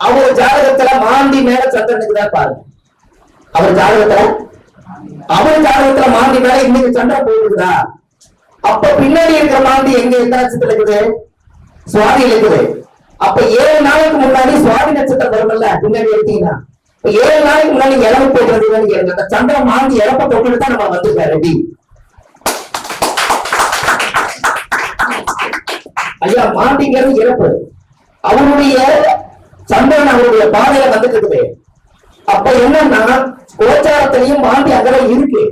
அவர் ஜாதகத்துல மாந்தி மேல சந்திரனுக்கு தான் பாருங்க. அவர் ஜாதகத்துல மாந்தி மேல இன்னைக்கு சந்திரன் போயிருக்குதா? அப்ப பின்னாடி இருக்கிற மாந்தி எங்க எந்த நட்சத்திரம் இருக்குது? சுவாதி இருக்குது. அப்ப 7 நாளைக்கு முன்னாடி சுவாதி நட்சத்திரம் வரும்ல, பின்னாடி எடுத்தீங்கன்னா 7 நாளைக்கு முன்னாடி இழப்பு போயிட்டு கேளுங்க. சந்திரன் மாந்தி இழப்ப தொட்டுட்டு தான் நம்ம வந்திருக்காரு. ரெடி ஐயா, மாந்திங்கிறது இறப்பு. அவருடைய சந்திரன் அவருடைய பாதையில வந்துட்டு இருக்குது. அப்ப என்னன்னா கோச்சாரத்திலையும் மாந்தி அங்கதான் இருக்கு.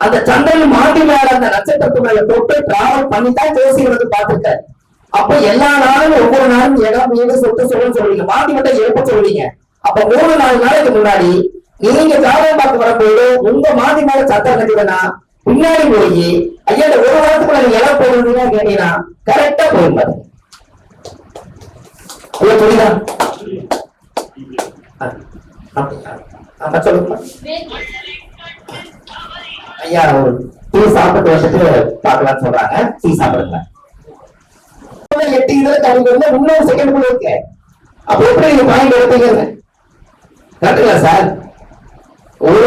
அந்த சந்திரன் மாந்தி மேல அந்த நட்சத்திரத்து மேல தொட்டு டிராவல் பண்ணித்தான் ஜோசியர் வந்து பார்த்துருக்க. அப்ப எல்லா நாளும் ஒவ்வொரு நாளும் இடம் வீடு சொத்து சொல்லுன்னு சொல்றீங்க, மாந்தி மட்டும் இறப்ப சொல்றீங்க. அப்ப 3-4 நாளைக்கு முன்னாடி நீங்க ஜாதகம் பார்க்க வரும்போது உங்க மாந்தி மேல சத்திரம் இருக்குதுன்னா பின்னாடி போய் ஐயா இந்த 1 வாரத்துக்குள்ள நீங்க இடம் போடுறீங்கன்னா கேட்டீங்கன்னா கரெக்டா போயிருப்பாரு. புரியுதா? சொல்லுங்க ஐயா. ஒரு டீ சாப்பிட்டு வந்துட்டு பாக்கலாம்னு சொல்றாங்க. டீ சாப்பிடுங்க. 8 இதுல கவுங்க இன்னொரு செகண்ட் கூட இருக்கு. அப்ப எப்படி நீங்க பாயிண்ட் எடுப்பீங்க? கரெக்டுங்களா சார்? ஒரு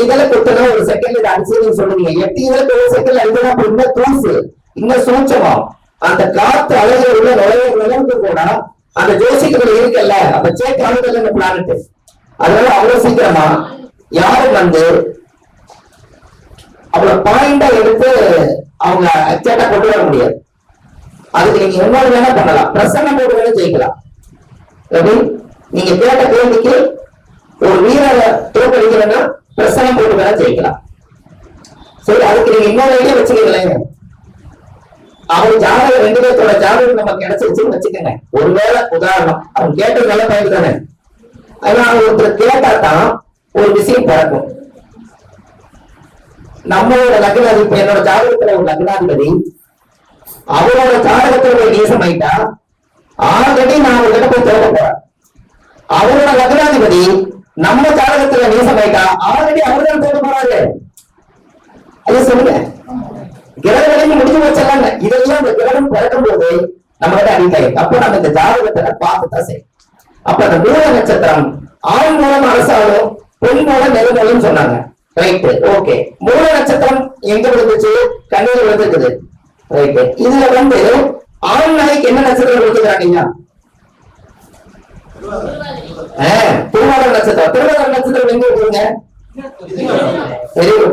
இதுல கொடுத்தனா ஒரு செகண்ட் அடிச்சு சொல்லுவீங்க. 8 இதுல ஒரு செகண்ட் அடிச்சா இன்னும் தூசு இன்னும் சூட்சமா அந்த காத்து அழகு உள்ள நுழைவுக்கு கூட அந்த ஜோசியத்துல இருக்குல்ல, அந்த சேக் அழுகல் பிளானட். அதனால அவ்வளவு சீக்கிரமா யாரும் வந்து அவ்வளவு பாயிண்டா எடுத்து அவங்க சேட்டா கொண்டு வர முடியாது. அதுக்கு நீங்க இன்னொரு வேணா பண்ணலாம், பிரசன்னம் போட்டு வேணா ஜெயிக்கலாம். நீங்க கேட்ட கேள்விக்கு ஒரு வீரரை தோற்கடிக்கிறேன்னா பிரசன்னம் போட்டு வேணா ஜெயிக்கலாம். சரி, அதுக்கு நீங்க இன்னொரு ஐடியா வச்சுக்கீங்களேன். அவங்க ஜாதகம் 2 பேர்த்தோட ஜாதகம் நம்ம கிடைச்சிருச்சுன்னு வச்சுக்கோங்க. ஒருவேளை உதாரணம் அவங்க கேட்டது நல்ல பயிர் தானே. ஆனா ஒருத்தர் கேட்டாதான் ஒரு விஷயம் பிறக்கும். நம்மளோட லக்னாதிபதி, என்னோட ஜாதகத்துல ஒரு லக்னாதிபதி அவரோட ஜாதகத்துல ஒரு நேசம் ஆயிட்டா ஆல்ரெடி நான் அவர்கிட்ட போய் தேட போறேன். அவரோட லக்னாதிபதி நம்ம ஜாதகத்துல நேசம் ஆயிட்டா ஆல்ரெடி அவர்தான் தேட போறாரு. அது சொல்லுங்க, கிரகங்களையும் முடிஞ்சு வச்சலாங்க. இதெல்லாம் இந்த கிரகம் பிறக்கும் போது நம்ம கிட்ட அடிக்காய். அப்ப நம்ம இந்த ஜாதகத்தை பார்த்துதான் செய்யும். அப்ப அந்த மூல நட்சத்திரம் ஆண் மூலம் அரசாலும் பெண் மூலம் நெருங்கலும் சொன்னாங்க. Right, okay. மூல நட்சத்திரம் எங்க விழுந்துச்சு? கண்ணில் விழுந்துருக்குது. ரைட், இதுல வந்து ஆண் நாய்க்கு என்ன நட்சத்திரம் விழுந்துக்கிறாங்க? திருவாதிரை நட்சத்திரம். திருவாதிரை நட்சத்திரம் எங்க இருக்குங்க?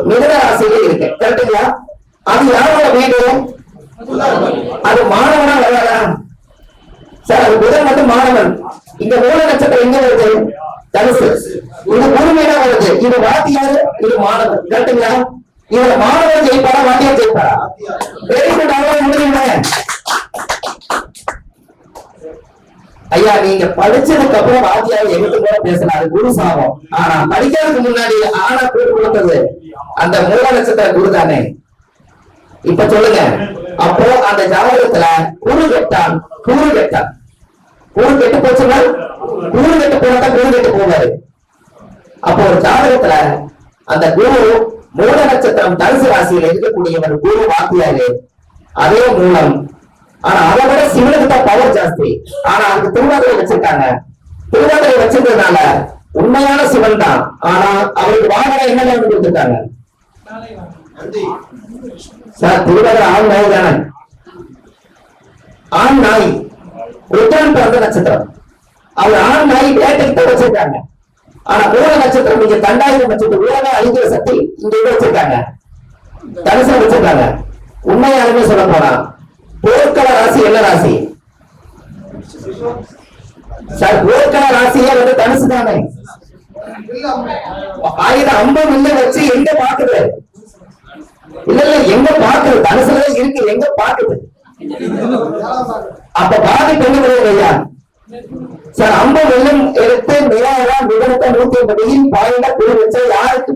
மிதுன ராசியில இருக்கு. கரெக்டுங்களா? அது யாரோட வீடு? அது மாணவனா வராதா சார்? அது புதன் மட்டும் மாணவன். இந்த மூல நட்சத்திரம் எங்க வருது? தனுசு. இது குருமேனா வருது. இது வாத்தியாரு, இது மாணவன். கரெக்டுங்களா? இதுல மாணவன் ஜெயிப்பாரா, வாத்தியார் ஜெயிப்பாரா? Very good. அவ்வளவு முடியுங்க ஐயா. நீங்க படிச்சதுக்கு அப்புறம் வாத்தியார் எங்கிட்ட கூட பேசலாம், அது குரு சாபம். ஆனா படிக்கிறதுக்கு முன்னாடி ஆனா பேர் கொடுத்தது அந்த மூல நட்சத்திர குரு தானே. இப்ப சொல்லுங்க, அப்போ அந்த ஜாதகத்துல குரு கெட்டான், கூறு கெட்டான். கூறு கெட்டு போச்சுன்னா கூறு கெட்டு போனாதான் குரு கெட்டு போவாரு. அப்போ ஒரு ஜாதகத்துல அந்த குரு மூல நட்சத்திரம் தனுசு ராசியில் இருக்கக்கூடியவர் குரு வாத்தியாரு, அதே மூலம். ஆனா அதை விட சிவனுக்கு தான் பவர் ஜாஸ்தி. ஆனா அதுக்கு திருவாதிரை வச்சிருக்காங்க. திருவாதிரை வச்சிருந்ததுனால உண்மையான சிவன் தான். ஆனா அவருக்கு வாகனம் என்ன கொடுத்திருக்காங்க சார்? திருவாதிரை ஆண் நாய் தானே. ஆண் நாய் ருத்ரன் பிறந்த நட்சத்திரம். அவர் ஆண் நாய் வேட்டைக்கு வச்சிருக்காங்க. ஆனா மூல நட்சத்திரம் இங்க தண்டாயுதம் வச்சுட்டு உலக அழிக்கிற சக்தி இங்க வச்சிருக்காங்க, தனுசு வச்சிருக்காங்க. உண்மையாலுமே சொல்ல போனா போர்க்கள ராசி என்ன ராசி சார்? போர்க்கள ராசியே வந்து தனுசு தானே. ஆயுதம் அம்பம் இல்ல வச்சு எங்க பாக்குது? இல்ல எங்க பாக்குது? தனுசுல இருக்கு, எங்க பாக்குது? அப்ப பாதிப்பு என்ன ஐயா சார்? அம்பம் வெள்ளம் எடுத்து நிலாதான் விவரத்தை 150 பாயிண்டா குழு வச்சா யாருக்கு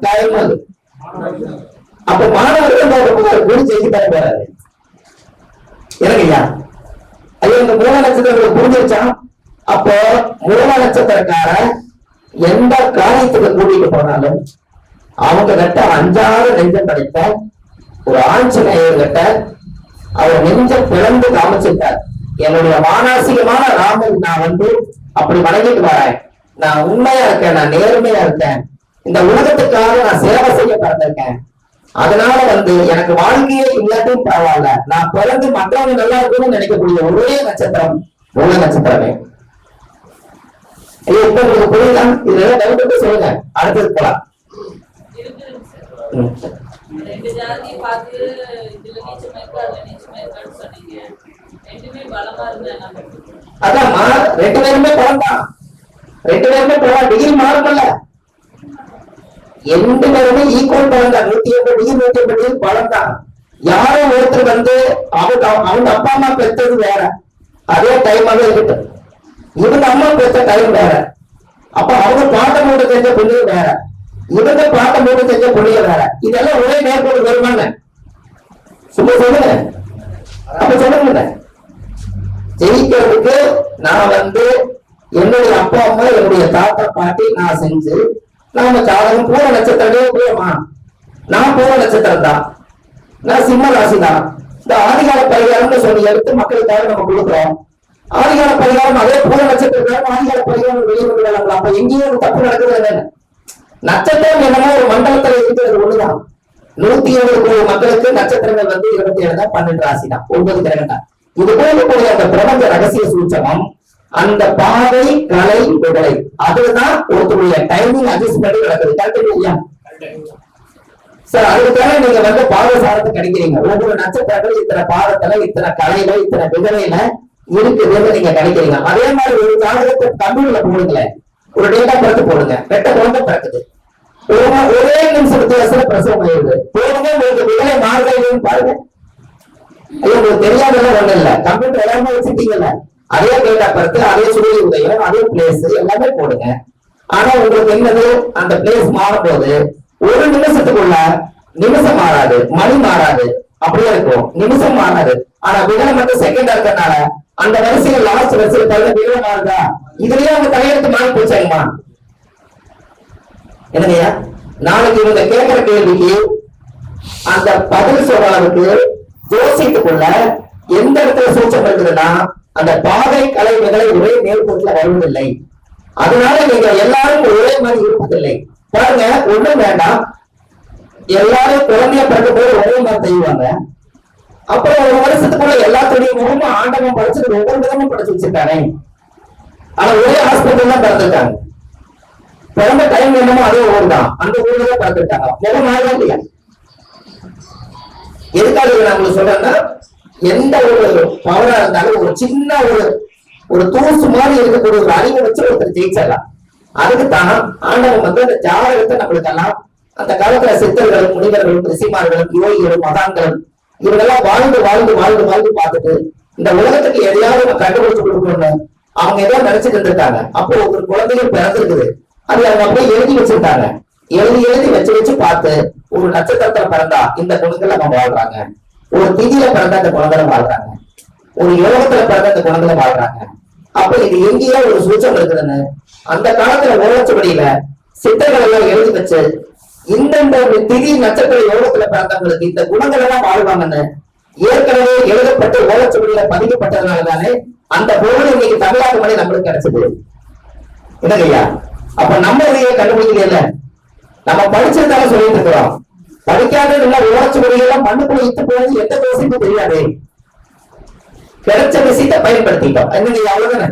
காயம் அது? அப்ப மாணவர்கள் குரு செய்தி தர போறாரு. எனக்கு ஐயா ஐயா இந்த மூல நட்சத்திரம் புரிஞ்சிருச்சா? அப்போ மூல நட்சத்திரக்கார எந்த காரியத்துக்கு கூட்டிட்டு போனாலும் அவங்க கிட்ட 5-6 நெஞ்சம் கிடைத்த ஒரு ஆஞ்சநேயர் கிட்ட அவர் நெஞ்ச பிளந்து காமிச்சிருக்கார். என்னுடைய மானசீகமான ராமன் நான் அப்படி வணங்கிட்டு வரேன். நான் உண்மையா இருக்கேன், நான் நேர்மையா இருக்கேன், இந்த உலகத்துக்காக நான் சேவை செய்ய பிறந்திருக்கேன். அதனால எனக்கு வாழ்க்கையே இல்லாட்டும் பரவாயில்ல, நான் பிறந்து மற்றவங்க நல்லா இருக்கும்னு நினைக்கக்கூடிய ஒரே நட்சத்திரம் மூல நட்சத்திரமே. இப்ப உங்களுக்கு புரியுதா? இதுல டவுட் சொல்லுங்க, அடுத்தது போலாம். அதான்மா, ரெண்டு பேருமே பலம் தான், ரெண்டு பேருமே பலம், டிகிரி மாறுமல்ல, ரெண்டு பேருமே ஈக்குவல் பலம் தான். 180 டிகிரி 180 டிகிரி பலம் தான். யாரும் ஒருத்தர் அவங்க அப்பா அம்மா பெற்றது வேற, அதே டைமாவே இருக்கட்டும். இவங்க அம்மா பெற்ற டைம் வேற, அப்ப அவங்க பாட்டம் போட்டு செஞ்ச புண்ணியம் வேற, இவங்க பாட்டம் போட்டு செஞ்ச புண்ணியம் வேற. இதெல்லாம் ஒரே நேர்கோடு வருமானு சும்மா சொல்லுங்க. அப்ப சொல்லுங்க, ஜெயிக்கிறதுக்கு நான் என்னுடைய அப்பா அம்மா என்னுடைய தாத்தா பாட்டி நான் செஞ்சு நாம ஜாதகம் பூர நட்சத்திரமே போயமா. நான் பூர நட்சத்திரம் தான், நான் சிம்ம ராசி தான். இந்த ஆதிகால பரிகாரம்னு சொல்லி எடுத்து மக்களுக்காக நம்ம கொடுக்குறோம். ஆதிகால பரிகாரம் அதே பூர நட்சத்திரம், ஆதிகால பரிகாரம் வெளியே வரலாம். அப்ப எங்கேயும் தப்பு நடக்குது என்ன? நட்சத்திரம் என்னமோ ஒரு மண்டலத்துல இருக்கிறது ஒண்ணுதான். 170 மக்களுக்கு நட்சத்திரங்கள் 27 தான், 12 ராசி தான், 9 கிரகம் தான். இது போல அந்த பிரபஞ்ச ரகசிய சூட்சமம், அந்த பாதை கலை விடலை, அதுதான் ஒருத்தருடைய டைமிங் அட்ஜஸ்ட்மெண்ட் நடக்குது. கரெக்ட் இல்லையா சார்? அதுக்காக நீங்க பாதசாரத்தை கிடைக்கிறீங்க. ஒவ்வொரு நட்சத்திரங்கள் இத்தனை பாதத்துல, இத்தனை கலையில, இத்தனை விதலையில இருக்குதுன்னு நீங்க கிடைக்கிறீங்க. அதே மாதிரி ஒரு ஜாதகத்தை கம்ப்யூட்டர்ல போடுங்களேன், ஒரு டேட்டா பர்த் போடுங்க, பெட்ட குழந்தை பிறக்குது, ஒரே நிமிஷம் வித்தியாசத்துல பிரசவம் ஆயிடுது. போடுங்க, உங்களுக்கு விதலை மாறுதல் பாருங்க. ஐயோ, உங்களுக்கு தெரியாதெல்லாம் ஒண்ணு இல்ல, கம்ப்யூட்டர் எல்லாமே வச்சுட்டீங்கல்ல, அதே டேட்டா பர்த், அதே சூரிய உதயம், அதே பிளேஸ் எல்லாமே போடுங்க. ஆனா உங்களுக்கு என்னது, அந்த பிளேஸ் மாறும் போது ஒரு நிமிஷத்துக்குள்ள நிமிஷம் மாறாது, மணி மாறாது, அப்படியே இருக்கும், நிமிஷம் மாறாது. ஆனா விகலம் மட்டும் செகண்டா இருக்கனால அந்த வரிசையில் லாஸ்ட் வரிசையில் பாருங்க விகலம் மாறுதா, இதுலயே அவங்க தலையெழுத்து மாறி போச்சாங்கம்மா. என்னங்கய்யா, நாளைக்கு இவங்க கேட்கிற கேள்விக்கு அந்த பதில் சொல்றதுக்கு ஜோசியத்துக்குள்ள எந்த இடத்துல சூச்சம் இருக்குதுன்னா, அந்த பாதை கலை விகளை ஒரே நேர்கோட்டில் வருவதில்லை. அதனால நீங்க எல்லாரும் ஒரே மாதிரி இருப்பதில்லை. பாருங்க, ஒண்ணும் வேண்டாம், எல்லாரும் குழந்தைய பிறக்க போது ஒரே மாதிரி செய்வாங்க. அப்புறம் ஒரு வருஷத்துக்குள்ள எல்லாத்துடைய முகமும் ஆண்டவன் படிச்சு ஒவ்வொரு விதமும் படிச்சு வச்சிருக்கானே. ஆனா ஒரே ஹாஸ்பிட்டல் தான் பிறந்திருக்காங்க, பிறந்த டைம் என்னமோ அதே ஊர் தான், அந்த ஊர்ல தான் பிறந்திருக்காங்க. முகம் ஆகலாம் இல்லையா? எதுக்காக நான் உங்களுக்கு சொல்றேன்னா, எந்த ஒரு பவரா இருந்தாலும் ஒரு சின்ன ஒரு தூசு மாதிரி இருக்கக்கூடிய ஒரு அறிவை வச்சு ஒருத்தர் ஜெயிச்சிடலாம். அதுக்குத்தான் ஆண்டவன் அந்த ஜாதகத்தை நம்மளுக்கெல்லாம் அந்த காலத்துல சித்தர்களும் முனிவர்களும் ரிஷிமார்களும் யோகிகளும் மகான்களும் இவங்கெல்லாம் வாழ்ந்து வாழ்ந்து வாழ்ந்து வாழ்ந்து பார்த்துட்டு இந்த உலகத்துக்கு எதையாவது நம்ம கண்டுபிடிச்சு கொடுக்கணும்னு அவங்க ஏதோ நினைச்சிட்டு இருந்திருக்காங்க. அப்போ ஒரு குழந்தைகள் பிறந்திருக்குது, அது அவங்க அப்படியே எழுதி வச்சிருக்காங்க. எழுதி வச்சு பார்த்து ஒரு நட்சத்திரத்துல பிறந்தா இந்த குணங்களை நம்ம வாழ்றாங்க, ஒரு திதியில பிறந்த அந்த குணங்களை வாழ்றாங்க, ஒரு யோகத்துல பிறந்த அந்த குணங்களை வாழ்றாங்க. அப்ப இது எங்கேயோ ஒரு சூச்சம் இருக்குதுன்னு அந்த காலத்துல ஓலச்சுவடியில சித்தர்கள் எல்லாம் எழுதி வச்சு இந்த திதி நட்சத்திர யோகத்துல பிறந்தவங்களுக்கு இந்த குணங்கள் எல்லாம் வாழ்வாங்கன்னு ஏற்கனவே எழுதப்பட்டு ஓலச்சுவடியில பதிக்கப்பட்டதுனாலதானே அந்த பொருள் இன்னைக்கு தமிழ்நாடு மொழி நம்மளுக்கு கிடைச்சது இல்லையா? அப்ப நம்ம இதையே கண்டுபிடிக்கல, நம்ம படிச்சிருந்தாலும் சொல்லிட்டு இருக்கிறோம். படிக்காதது இல்ல, ஓலச்சுவடியெல்லாம் மண்ணுக்குள்ள இட்டு போனது எந்த தோசைக்கும் தெரியாது. கிடைச்ச விஷயத்தை பயன்படுத்திட்டோம். என்னங்க, அவ்வளவுதானே,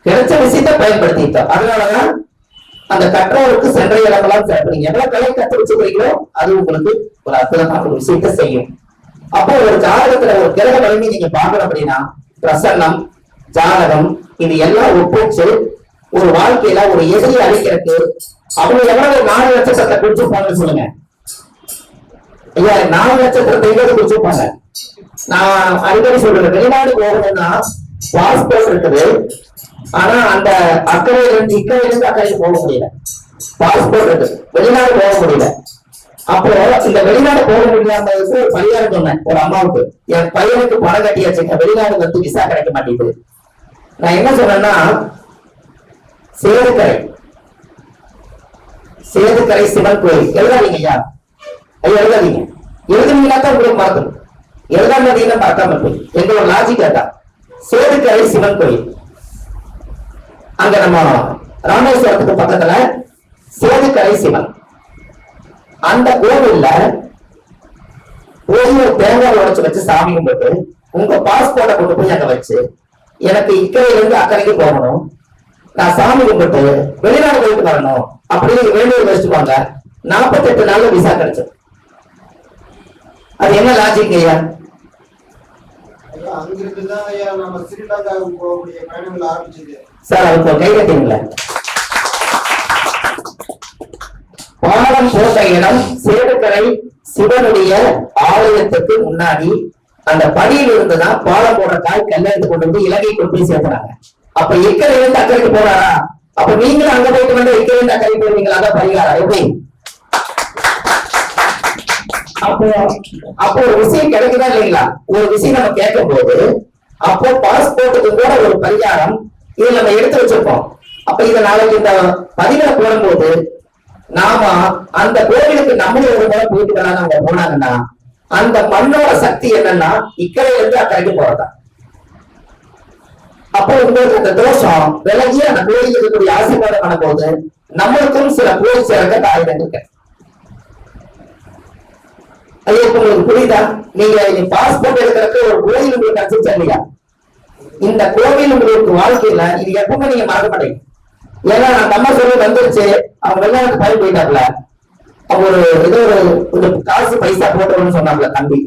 கிடைச்ச விஷயத்தை பயன்படுத்திட்டோம். அதனாலதான் அந்த கற்றவருக்கு சென்ற இடமெல்லாம் சேர்ப்பீங்க. எவ்வளவு கலை கற்று வச்சுக்கிறீங்களோ அது உங்களுக்கு ஒரு அற்புதமான ஒரு விஷயத்தை செய்யும். அப்போ ஒரு ஜாதகத்துல ஒரு கிரக வலிமை நீங்க பாக்கணும் அப்படின்னா பிரசன்னம், ஜாதகம் இது எல்லாம் ஒப்பிச்சு ஒரு வாழ்க்கையில ஒரு எதிரி அழிக்கிறதுக்கு அவங்க எவ்வளவு 4 லட்சத்தை குறிச்சிருப்பாங்கன்னு சொல்லுங்க. ஐயா, 4 லட்சத்தை குறிச்சிருப்பாங்க. நான் அடிக்கடி சொல்றேன், வெளிநாடு போகணும்னா பாஸ்போர்ட் இருக்குது, ஆனா அந்த இக்கரையிலிருந்து அக்கறைக்கு போக முடியல. பாஸ்போர்ட் இருக்கு, வெளிநாடு போக முடியல. அப்போ இந்த வெளிநாடு போக முடியாததுக்கு ஒரு பரிகாரம் சொன்னேன் ஒரு அம்மாவுக்கு. என் பையனுக்கு பணம் கட்டியாச்சுங்க, வெளிநாடு விசா கிடைக்க மாட்டேங்குது. நான் என்ன சொன்னேன்னா, சேதுக்கரை சிவன் கோயில் எழுதாதீங்க ஐயா, எழுதுனீங்கன்னா தான் உங்களுக்கு மறக்கணும். எழுதாமதீங்கன்னா மறக்காம போய் எங்களோட லாஜிக் தான். சேதுக்கரை சிவன் கோயில். அங்க நம்ம ராமேஸ்வரத்துக்கு பக்கத்துல சேதுக்கரை சிவன். அந்த கோவில்ல போய் ஒரு தேங்காய் உடைச்சு வச்சு சாமி கும்பிட்டு உங்க பாஸ்போர்ட்டை கொண்டு போய் அங்க வச்சு, எனக்கு இக்கரையில இருந்து அக்கறைக்கு போகணும், நான் சாமி கும்பிட்டு வெளிநாடு போயிட்டு வரணும் அப்படின்னு வேண்டிய வச்சுக்குவாங்க. 48 நாள்ல விசா கிடைச்சது. அது என்ன லாஜிக் ஐயா? சார் அதுக்கு கை கட்டிங்களா? பாலம் போட்ட இடம் சேதுக்கரை சிவனுடைய ஆலயத்துக்கு முன்னாடி அந்த படியில் இருந்துதான் பாலம் போடுற கல்ல எடுத்து கொண்டு வந்து இலங்கை கொண்டு போய் சேர்த்துறாங்க. அப்ப இக்கரையில இருந்து அக்கறைக்கு போறாரா? அப்ப நீங்களும் அங்க போயிட்டு வந்து இக்கரையில இருந்து அக்கறைக்கு போயிருவீங்களா? அதான் பரிகாரம். எப்படி அப்போ ஒரு விஷயம் கிடைக்குதா இல்லைங்களா? ஒரு விஷயம் நம்ம கேட்கும் போது அப்போ பாஸ்போர்ட்டுக்கு கூட ஒரு பரிகாரம் இதை நம்ம எடுத்து வச்சிருப்போம். அப்ப இதை நாளைக்கு இந்த பதிவுல போடும்போது நாம அந்த கோவிலுக்கு நம்மளே ஒரு முறை போயிட்டு வராங்க அவங்க போனாங்கன்னா அந்த மண்ணோட சக்தி என்னன்னா இக்கரையில இருந்து அக்கறைக்கு போறதா. அப்போ உங்களுக்கு அந்த தோஷம் விலகி அந்த கோயிலுக்கு இருக்கக்கூடிய ஆசீர்வாதம் பண்ணும்போது நம்மளுக்கும் சில கோயில் சேர்க்க ஆயுதங்கள். ஐயா உங்களுக்கு புரியுதா? நீங்க பாஸ்போர்ட் எடுக்கிறதுக்கு ஒரு கோயில் உங்களுக்கு கிடைச்சிருச்சா இல்லையா? இந்த கோவில் உங்களுக்கு வாழ்க்கையில இது எப்பவுமே நீங்க மறக்க மாட்டீங்க. ஏன்னா நம்ம அம்மா சொல்லி வந்துருச்சு, அவங்க வெள்ளாட்டுக்கு பயன் போயிட்டாப்ல, அவங்க ஒரு ஏதோ ஒரு காசு பைசா போட்டுருன்னு சொன்னாப்ல தம்பி.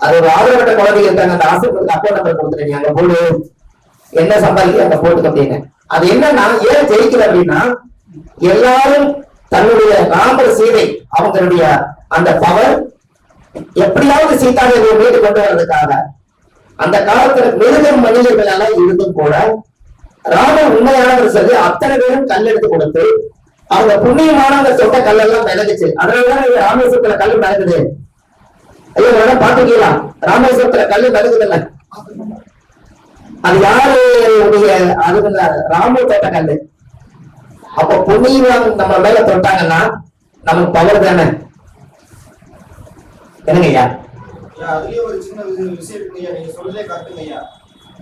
அது ஒரு ஆதரவட்ட குழந்தைங்க இருக்காங்க, அந்த ஆசிரியர்களுக்கு அக்கௌண்ட் நம்பர் கொடுத்துருங்க, அங்க போடு என்ன சம்பாதிக்க அங்க போட்டுக்க அப்படின்னு. அது என்னன்னா ஏன் ஜெயிக்கல அப்படின்னா எல்லாரும் தன்னுடைய ராமர் சீதை அவங்களுடைய அந்த பவர் எப்படியாவது சீதாதேவியை மீட்டு கொண்டு வர்றதுக்காக அந்த காலத்துல மிருகம் மனிதர்கள் எல்லாம் இருந்தும் கூட ராமர் உண்மையானவர் சொல்லி அத்தனை பேரும் கல் எடுத்து கொடுத்து அவங்க புண்ணியமானவங்க சொட்ட கல்லெல்லாம் விலகுச்சு. அதனாலதான் ராமேஸ்வரத்துல கல்லு மிளகுது. ஐயோ வேணா பாத்துக்கீங்களா? ராமேஸ்வரத்துல கல்லு மிளகுதுல்ல, அது யாருடைய அது ராமர் தொட்ட கல்லு. அப்ப புண்ணியம் நம்ம மேல தொட்டாங்கன்னா நமக்கு பவர் தானே. என்னங்கய்யா? அதுலயே ஒரு சின்ன விஷயம் இருக்குங்கய்யா, நீங்க சொல்லலே கரெக்டுங்கய்யா.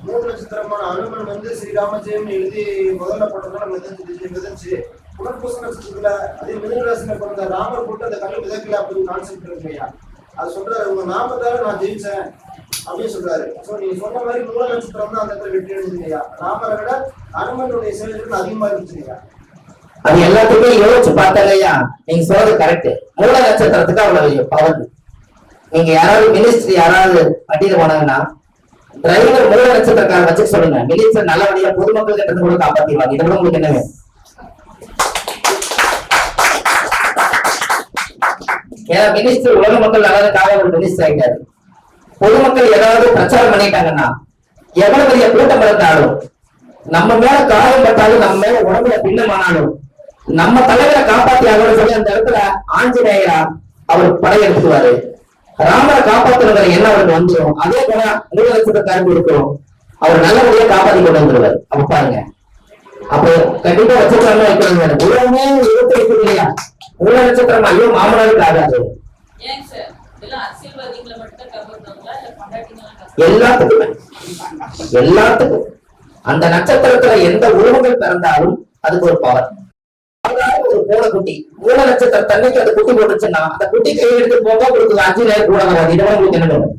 3 நட்சத்திரமான அனுமன் வந்து ஸ்ரீராமஜெயம் எழுதி முதல்ல போட்டதுனால மிதந்துச்சு. புனர்பூச நட்சத்திரத்துல அதே மிதனராசியில பிறந்த ராமர் போட்டு அந்த கல்லு மிதக்கல அப்படின்னு கான்செப்ட் இருக்குங்கய்யா. அது சொல்றாரு, உங்க நாமத்தால நான் ஜெயிச்சேன் அப்படின்னு சொல்றாரு. சோ நீங்க சொன்ன மாதிரி மூல நட்சத்திரம் தான் அந்த இடத்துல வெற்றி அடைஞ்சுங்கய்யா. ராமரை விட அனுமனுடைய செயல்கள் அதிகமா இருந்துச்சுங்கய்யா. அது எல்லாத்துக்குமே யோசிச்சு பார்த்தாங்கய்யா, நீங்க சொல்றது கரெக்ட். மூல நட்சத்திரத்துக்கு அவ்வளவு பவர். நீங்க யாராவது மினிஸ்ட்ரி யாராவது வண்டியில போனாங்கன்னா டிரைவர் மூல நட்சத்திரக்காரர் வச்சு சொல்லுங்க, மினிஸ்டர் நல்லபடியா பொதுமக்கள் கிட்ட கூட காப்பாத்திடுவாங்க. இதோட உங்களுக்கு என்ன வேணும்? ஏன்னா மினிஸ்டர் உலக மக்கள் நல்லதுக்காக ஒரு மினிஸ்டர் ஆகிட்டாரு. பொதுமக்கள் ஏதாவது பிரச்சாரம் பண்ணிட்டாங்கன்னா எவ்வளவு பெரிய கூட்டம் இருந்தாலும் நம்ம மேல காயம் பட்டாலும் நம்ம மேல உடம்புல பின்னமானாலும் நம்ம தலைவரை காப்பாத்தி ஆகணும்னு சொல்லி அந்த இடத்துல ஆஞ்சநேயரா அவர் படையெடுத்துவாரு. ராமரை காப்பாத்துறதுல என்ன அவருக்கு வந்துடும். அதே போல மூல நட்சத்திரக்காரங்க இருக்கிறோம், அவர் நல்லபடியா காப்பாத்தி கொண்டு வந்துருவாரு. அப்ப பாருங்க, அப்ப கண்டிப்பா நட்சத்திரமா வைக்கிறாங்க. உலகமே இருபத்தி வைக்கிறது இல்லையா? மூல நட்சத்திரம் ஐயோ மாமனாருக்கு ஆகாது. எல்லாத்துக்குமே எல்லாத்துக்கும் அந்த நட்சத்திரத்துல எந்த உறவுகள் பிறந்தாலும் அதுக்கு ஒரு பவர். ஒரு பூனைக்குட்டி மூல நட்சத்திர தண்ணிக்கு அந்த குட்டி போட்டுச்சுன்னா அந்த குட்டி கையை எடுத்து போக உங்களுக்கு 5 நேரம் கூட வராது. இதெல்லாம் உங்களுக்கு என்ன வேணும்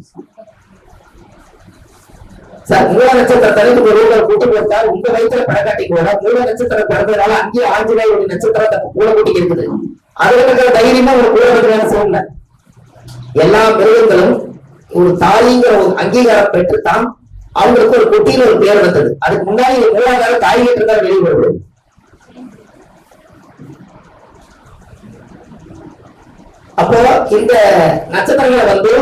சார்? மூல நட்சத்திர தண்ணிக்கு ஒரு குட்டி போட்டா உங்க வயிற்றுல படக்காட்டி கூட மூல நட்சத்திரம் பிறந்ததுனால அங்கேயே ஆஞ்சநேயருடைய நட்சத்திரம் பூனைக்குட்டிக்கு இருக்குது. அதுல இருக்கிற தைரியமா ஒரு பூனை செய்யல. எல்லா மிருகங்களும் ஒரு தாயிங்கிற ஒரு அங்கீகாரம் பெற்றுத்தான் அவங்களுக்கு ஒரு குட்டியில ஒரு பேர் வந்தது. அதுக்கு முன்னாடி மூலாதார தாய் வீட்டுதான் வெளியே வருவது. அப்போ இந்த நட்சத்திரங்களை வந்து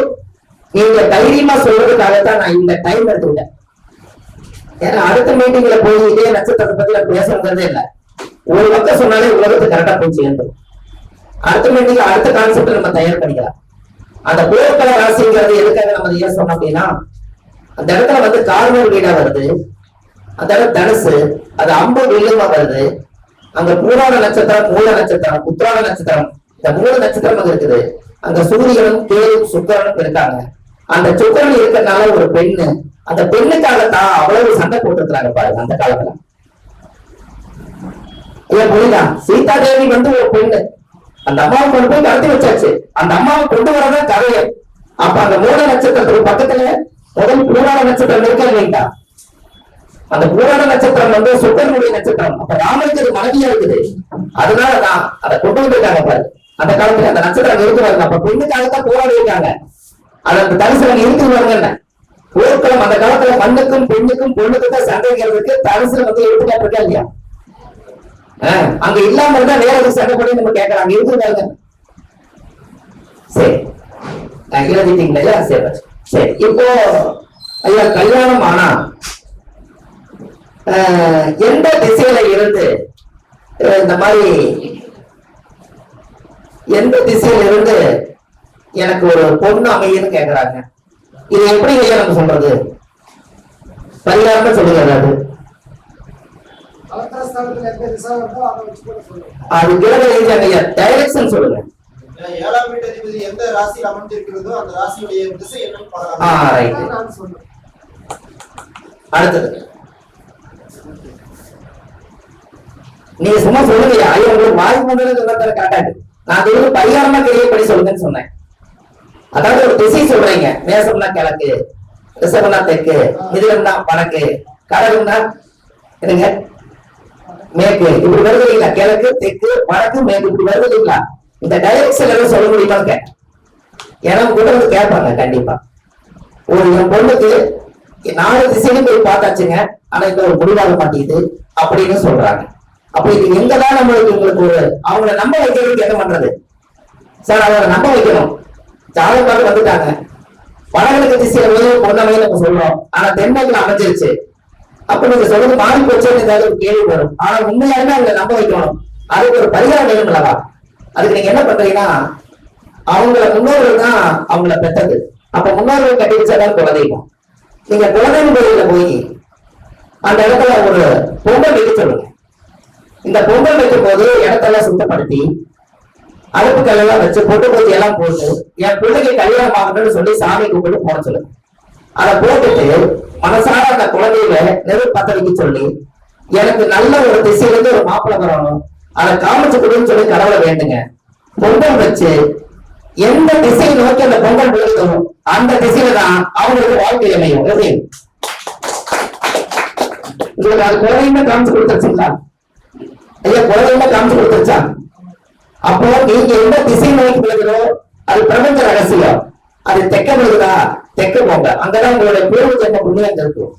நீங்க தைரியமா சொல்றதுக்காகத்தான் நான் இந்த டைம் எடுத்துக்கிட்டேன். ஏன்னா அடுத்த மீட்டிங்ல போய் இதே நட்சத்திரத்தை பத்தி நான் பேசுறதே இல்லை. ஒரு பக்கம் சொன்னாலே உலகத்துக்கு கரெக்டா போய் சேர்ந்துடும். அடுத்த மீட்டிங்ல அடுத்த கான்செப்ட் நம்ம தயார் பண்ணிக்கலாம். அந்த போர்க்கள ராசிங்கிறது எதுக்காக நம்ம ஏன் சொன்னோம் அப்படின்னா, அந்த இடத்துல வந்து கார்னர் வீடா வருது, அந்த இடம் தனுசு, அது அம்பு வில்லுமா வருது. அங்க பூராட நட்சத்திரம், மூல நட்சத்திரம், உத்திராட நட்சத்திரம், இந்த 3 நட்சத்திரம் அங்க இருக்குது. அங்க சூரியனும் கேதும் சுக்கிரனும் இருக்காங்க. அந்த சுக்கிரன் இருக்கிறதுனால ஒரு பெண்ணு அந்த பெண்ணுக்காகத்தான் அவ்வளவு சண்டை போட்டுருக்காங்க பாருங்க அந்த காலத்துல. ஏன் புரியுதா? சீதா தேவி வந்து ஒரு பெண்ணு, அந்த அம்மாவை கொண்டு போய் கடத்தி வச்சாச்சு. அந்த அம்மாவை கொண்டு வரதான் கதையை. அப்ப அந்த மூல நட்சத்திரத்துக்கு பக்கத்துல முதல் பூராட நட்சத்திரம் இருக்க இல்லைங்களா? அந்த பூராட நட்சத்திரம் வந்து சுக்கரனுடைய நட்சத்திரம். அப்ப ராமனுக்கு அது மனைவியா இருக்குது. அதனாலதான் அதை கொண்டு வந்திருக்காங்க பாரு. அந்த காலத்துல அந்த நட்சத்திரம் இருக்கிறாங்க. அப்ப பெண்ணுக்காகத்தான் போராடி இருக்காங்க. அது அந்த தரிசனம் இருக்குவாங்க. போர்க்களம் அந்த காலத்துல மண்ணுக்கும் பெண்ணுக்கும் பொண்ணுக்கும் தான் சண்டைங்கிறதுக்கு தரிசனம் வந்து எடுத்துக்காட்டிருக்கா இல்லையா? அங்க இல்லாம இருந்தா வேற எதுவும் சண்டை பண்ணி நம்ம கேட்கலாம். இருக்குறாங்க. சரி, எழுதிட்டீங்களா? சரி சரி. இப்போ ஐயா கல்யாணம் ஆனா எந்த திசையில இருந்து இந்த மாதிரி எந்த திசையில இருந்து எனக்கு ஒரு பொண்ணு அமையுன்னு கேக்குறாங்க. இது எப்படி ஐயா நம்ம சொல்றது? பரிகாரமா சொல்லுங்க. அது கிரக ரீதியாக ஐயா டைரக்ஷன் சொல்லுங்க. 7ஆம் வீட்டு அதிபதி எந்த ராசியில் அமர்ந்திருக்கிறதோ அந்த ராசியுடைய திசை என்னன்னு பார்க்கலாம். அடுத்தது நீங்க சும்மா சொல்லுங்க. ஐயா உங்களுக்கு வாய் மண்டலம் காட்டாது. நான் சொல்றது பரிகாரமா தெரியப்படி சொல்லுங்கன்னு சொன்னேன். அதாவது ஒரு திசை சொல்றீங்க. மேசம்னா கிழக்கு, ரிஷபம்னா தெற்கு, மிதுனம்னா வடக்கு, கடகம்னா என்னங்க மேற்கு. இப்படி வருது இல்லைங்களா? கிழக்கு, தெற்கு, வடக்கு, மேற்கு இப்படி வருது இல்லைங்களா? இந்த டைரக்ஷன் எல்லாம் சொல்ல முடியுமான்னு கேட்டேன். ஏன்னா கூட வந்து கேட்பாங்க கண்டிப்பா. ஒரு என் பொண்ணுக்கு 4 திசையிலும் போய் பார்த்தாச்சுங்க, ஆனா இந்த ஒரு முடிவாக மாட்டேங்குது அப்படின்னு சொல்றாங்க. அப்ப இது எங்கதான் நம்மளுக்கு உங்களுக்கு ஒரு அவங்களை நம்ப வைக்கிறதுக்கு என்ன பண்றது சார்? அவங்களை நம்ப வைக்கணும். ஜாதகம் பார்த்து வந்துட்டாங்க. வடகிழக்கு திசையில போய் பொண்ணமையை நம்ம சொல்றோம், ஆனா தென்மேற்குல அமைஞ்சிருச்சு. அப்ப நீங்க சொல்றது மாறி போச்சுன்னு ஏதாவது ஒரு கேள்வி வரும். ஆனா உண்மையாலுமே அவங்களை நம்ப வைக்கணும். அதுக்கு ஒரு பரிகாரம் வேணும் அல்லவா? அதுக்கு நீங்க என்ன பண்றீங்கன்னா, அவங்கள முன்னோர்கள் தான் அவங்கள பெற்றது. அப்ப முன்னோர்கள் கட்டி வச்சாதான் குலதெய்வம். நீங்க குலதெய்வம் கோயில போய் அந்த இடத்துல ஒரு பொங்கல் வைக்க சொல்லுங்க. இந்த பொங்கல் வைக்கும் போது இடத்தெல்லாம் சுத்தப்படுத்தி அடுப்பு கல்லெல்லாம் வச்சு பொட்டு பூச்சி எல்லாம் போட்டு என் பிள்ளைக்கு கல்யாணம் ஆகணும்னு சொல்லி சாமி கும்பிட்டு போட சொல்லுங்க. அதை போட்டுட்டு மனசார அந்த குழந்தையில நெருப்பு பத்த வைக்க சொல்லி எனக்கு நல்ல ஒரு திசையிலிருந்து ஒரு மாப்பிள்ளை வரணும், அதை காமிச்சு கொடுன்னு சொல்லி கடவுளை வேண்டுங்க. பொங்கல் வச்சு எந்த திசையை நோக்கி அந்த பொங்கல் விழுதோ அந்த திசையில தான் அவங்களுக்கு வாழ்க்கை அமையும். உங்களுக்கு அது குழந்தையுமே காமிச்சு கொடுத்துருச்சுங்களா ஐயா? குழந்தையுமே காமிச்சு கொடுத்துருச்சா? அப்போ நீங்க எந்த திசை நோக்கி விழுகிறோ அது பிரபஞ்ச ரகசியம். அது தெக்க விழுகுதா தெக்க போங்க, அங்கதான் உங்களுடைய பூர்வ ஜென்ம புண்ணியம் இருக்கும்.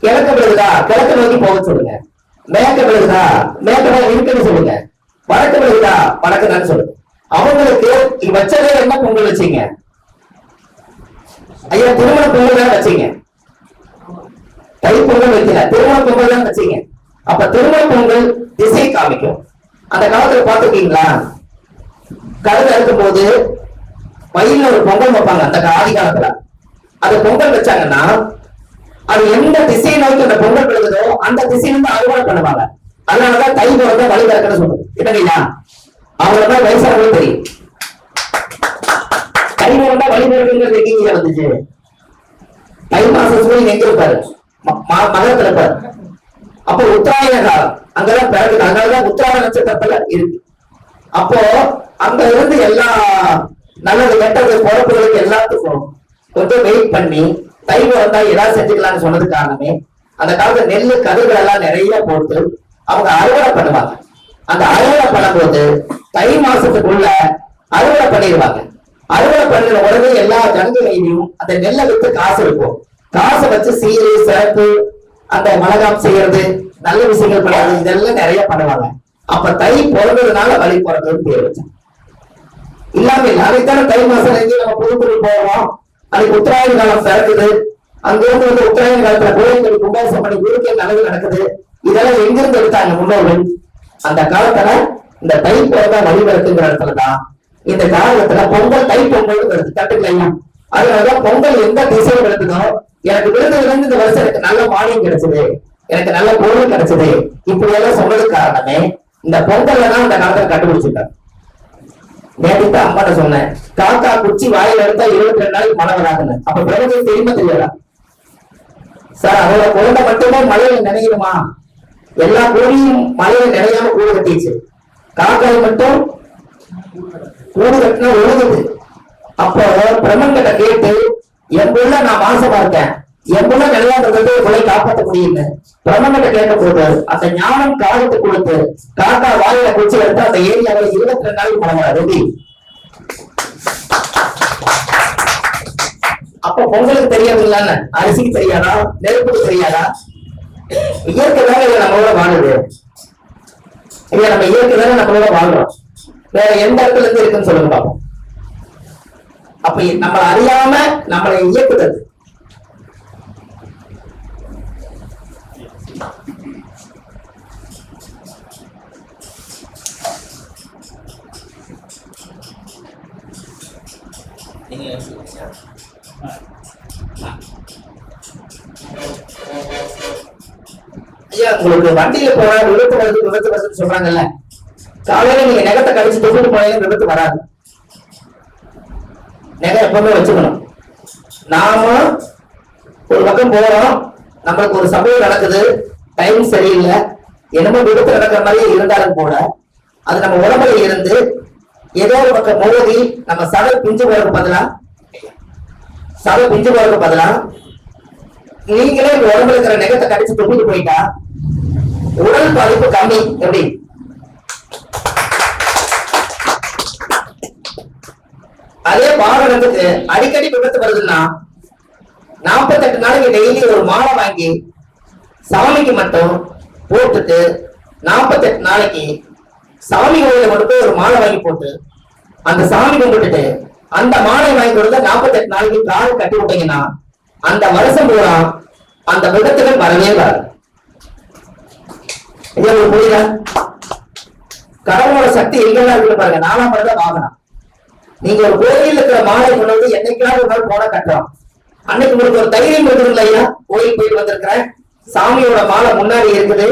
கிழக்க விழுகுதா கிழக்க நோக்கி போக சொல்லுங்க. மேற்க விழுகுதா மேற்கதான் இருக்குன்னு சொல்லுங்க. வடக்கு விழுகுதா வடக்குதான்னு சொல்லுங்க. அவங்களுக்கு வச்சதே என்ன பொங்கல் வச்சீங்க ஐயா? திருமண பொங்கல் தான் வச்சீங்க. தை பொங்கல் வைக்கல, திருமண பொங்கல் தான் வச்சீங்க. அப்ப திருமண பொங்கல் திசை காமிக்கும். அந்த காலத்துல பாத்துருக்கீங்களா? கழுத இருக்கும் போது வயல்ல ஒரு பொங்கல் வைப்பாங்க. அந்த ஆதி காலத்துல அது பொங்கல் வச்சாங்கன்னா அது எந்த திசையை நோக்கி அந்த பொங்கல் விழுகுதோ அந்த திசையிலிருந்து அறுவடை பண்ணுவாங்க. அதனாலதான் தை பிறந்த வழி திறக்கன்னு சொல்லுது. இல்லைங்களா? அவங்களதான் வயசானவங்களும் தெரியும். தை பிறந்தா வழி திறக்குங்கிறது எங்க வந்துச்சு? தை மாசம் சூரியன் எங்க இருப்பாரு? மகரத்துல இருப்பாரு. அப்போ உத்தராயண காலம் அங்கதான் பிறகு. அதனாலதான் உத்தராயண நட்சத்திரத்துல இருக்கு. அப்போ அங்க இருந்து எல்லா நல்லது கெட்டது பொறுப்புகளுக்கு எல்லாத்துக்கும் கொஞ்சம் வெயிட் பண்ணி தை வந்தா ஏதாவது செஞ்சுக்கலாம்னு சொன்னது காரணமே அந்த காலத்துல நெல்லு கதிர்கள் எல்லாம் நிறைய போட்டு அவங்க அறுவடை பண்ணுவாங்க. அந்த அறுவடை பண்ணும்போது தை மாசத்துக்குள்ள அறுவடை பண்ணிடுவாங்க. அறுவடை பண்ணின உடனே எல்லா ஜனங்களையும் அந்த நெல்லை வித்து காசு இருக்கும். காசை வச்சு சீரு சிறப்பு அந்த மலகாம் செய்யறது நல்ல விஷயங்கள் பண்றது இதெல்லாம் நிறைய பண்ணுவாங்க. அப்ப தை பிறந்ததுனால வழி பிறந்ததுன்னு பேர் வச்சாங்க. இல்லாம இல்லை. அதைத்தானே தை மாசம் எங்கேயும் நம்ம புதுக்குள் போவோம். அதுக்கு உத்தராயண காலம் பிறக்குது. அங்கிருந்து வந்து உத்தராயண காலத்துல கோயில்கள் கும்பாசம் பண்ணி குருக்கள் நல்லது நடக்குது. இதெல்லாம் எங்கிருந்து எடுத்தாங்க முன்னோர்கள்? அந்த காலத்துல இந்த தை பிறந்தா வழி பிறக்குங்கிற இடத்துலதான் இந்த காலத்துல பொங்கல் தை பொங்கல் வருது. தட்டுக்கலையா? அதனாலதான் பொங்கல் எந்த திசையில் விழுந்ததோ எனக்கு விழுந்ததுல இருந்து இந்த வருஷம் எனக்கு நல்ல மானியம் கிடைச்சது, எனக்கு நல்ல பொருள் கிடைச்சது, இப்படி எல்லாம் சொன்னதுக்கு காரணமே இந்த பொங்கல்ல தான் அந்த காலத்துல கண்டுபிடிச்சிருக்காங்க. நேற்று அம்மாட்ட சொன்னேன், காக்கா குச்சி வாயில எடுத்தா 22 நாளைக்கு மழை வராதுன்னு. அப்ப பிரபஞ்சம் தெரியுமா தெரியாதா? சார் அவரோட குழந்தை மட்டுமே மழையில நினைக்கணுமா? எல்லா கோழியும் மழையில நினையாம கூடு கட்டிச்சு. காக்காய் மட்டும் கூடு கட்டினா ஒழுகுது. அப்போ பிரம்மன் கிட்ட கேட்டு என் புள்ள நான் மாசமா இருக்கேன், என் புள்ள நிலையாடுறது கொலை காப்பாற்ற முடியும்னு பிரம்மன் கிட்ட கேட்ட போது அந்த ஞானம் காலத்து கொடுத்து காக்கா வாயில குச்சி எடுத்து அந்த ஏரியாவில் 22 நாளைக்கு பழகிறார். எப்படி? அப்ப பொங்கலுக்கு தெரியாதுங்களான்னு அரிசிக்கு தெரியாதா, நெருப்புக்கு தெரியாதா? இயற்கை தானே இதை நம்மளோட வாழுது. இல்ல நம்ம இயற்கை தானே நம்மளோட வாழ்றோம். வேற எந்த இடத்துல இருந்து இருக்குன்னு சொல்லுங்க பாப்போம். அப்ப நம்மளை அறியாம நம்மளை இயக்குறது. ஐயா உங்களுக்கு வண்டியில போற விபத்து வருதுன்னு சொல்றாங்கல்ல, காலையில நீங்க நெகத்தை கழிச்சு தொகுத்து போனாலும் விபத்து வராது. நெகை எப்பவுமே வச்சுக்கணும். நாம ஒரு பக்கம் போறோம், நம்மளுக்கு ஒரு சம்பவம் நடக்குது, டைம் சரியில்லை, என்னமோ விபத்து நடக்கிற மாதிரியே இருந்தாலும் கூட அது நம்ம உடம்புல இருந்து ஏதோ ஒரு பக்கம் மோதி நம்ம சடல் பிஞ்சு போறதுக்கு பதிலா நீங்களே உங்க உடம்புல இருக்கிற நெகத்தை கடிச்சு தொகுத்து போயிட்டா உடல் பாதிப்பு கம்மி. எப்படி? அதே வாகனத்துக்கு அடிக்கடி விபத்து வருதுன்னா 48 நாளைக்கு டெய்லி ஒரு மாலை வாங்கி சாமிக்கு மட்டும் போட்டுட்டு 48 நாளைக்கு சாமி கோயில மட்டும் போய் ஒரு மாலை வாங்கி போட்டு அந்த சாமி கும்பிட்டுட்டு அந்த மாலை வாங்கி கொடுத்த 48 நாளைக்கு கால் கட்டி விட்டீங்கன்னா அந்த வருஷம் பூரா அந்த விபத்துகள் வரவே வராது. புரியுதா? கடவுளோட சக்தி எங்கெல்லாம் இருக்கு பாருங்க. 4ஆம் படத்தை வாங்கலாம். நீங்க ஒரு கோயில் இருக்கிற மாலை கொண்டு வந்து என்னைக்காவது ஒரு நாள் போன கட்டுறோம். அன்னைக்கு உங்களுக்கு ஒரு தைரியம் இருக்குதுல்ல, ஐயா கோயில் போயிட்டு வந்திருக்கிறேன், சாமியோட மாலை முன்னாடி இருக்குது,